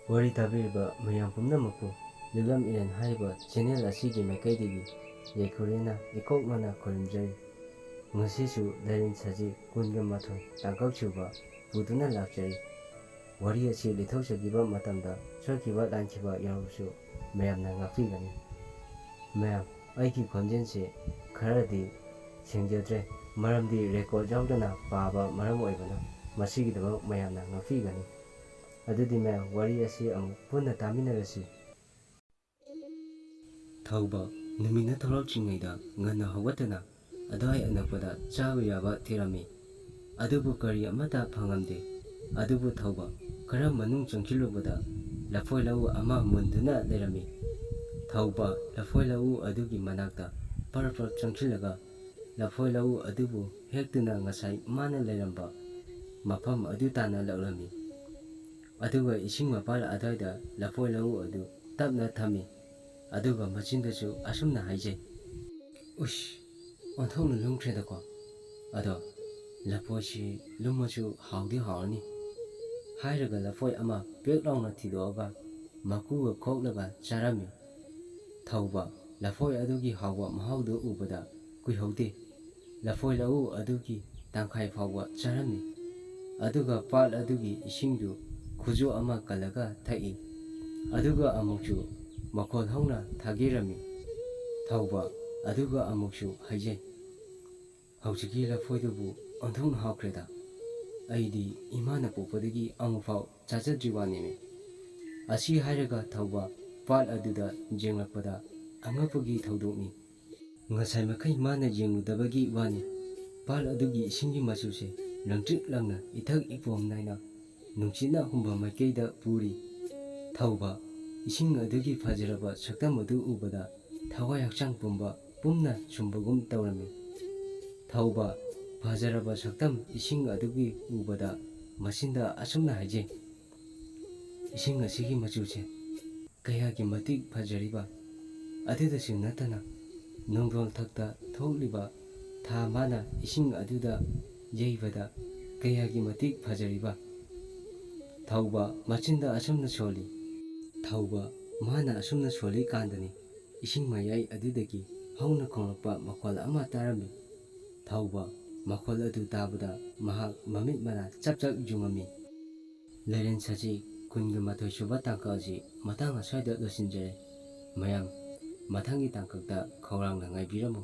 Wari tabiriba mayam pumnamaku Lilam Iren haiba channel asigi maikaidigi Yaikurena ikokmana khorimjai ngasisu Lairin saji kunga mathoi tangkauchuba puduna lakjai wari asi lithausagiba matamda sokiba lanchiba yarusu mayamna ngakpigani mayam aiki khonjense kharadi sengjadre maramdi record yaudana paba maram oibana masigidaba mayamna ngakpigani adudi mayam wari asi amu punna taminarasi thauba numina thorauchingaida ngana hawatana adai anakpada chaba yaba tirami adubu kari amata phangamde adubu thauba kara manung changkhilubada lafoi lau ama munduna lerami thauba lafoi lau adugi manakta parapar changkhilaga lafoi lau adubu hektuna ngasai mana leramba mafam adu tana laurami aduga ising mapal adaida lafoi lau adu tapna thami aduga machindasu asumna haijai ush onthongna lungkhredako ado lafoisi lumachu haudi haurni hairaga lafoi ama background thidoga makuga khoklaga charami thauba lafoi adugi hawa mahaudu ubada kuihaude lafoi lau adugi tangkhai phawa charami aduga pal adugi isingdu khujo ama kalaga thai aduga amukchu makhol hauna thagirami thauba aduga amukchu haijai hauchiki lafoidubu onthong hawkreda aidi imana popadagi amufau chachadriwanime asi hairaga thauba pal aduda jenglakpada angapagi thaudokni ngasai makai mana jengludabagi wani pal adugi isingi machuse langtrik langna ithak ipom naina nungchina humba maikeida puri thauba ising adugi fajaraba saktam adu ubada thawai hakchang pumba pumna chumbagum tawrami thauba fajaraba saktam ising adugi ubada masinda asumna haije ising asigi machuse kayagi matik fajariba adudasu natana nongdol thakta thokliba tha mana ising aduda yeibada kayagi matik fajariba thauba machinda asumna soli thauba mana asumna soli kandani ising mayai adudagi hauna khonglakpa makhol ama tarami thauba makhol adu tabada mahak mamit mana chapchak jungami Lairen saji kunga mathoi suba tangkaji matang aswaida losinjare mayam mathangi tangkakta khawrangna ngaibiramu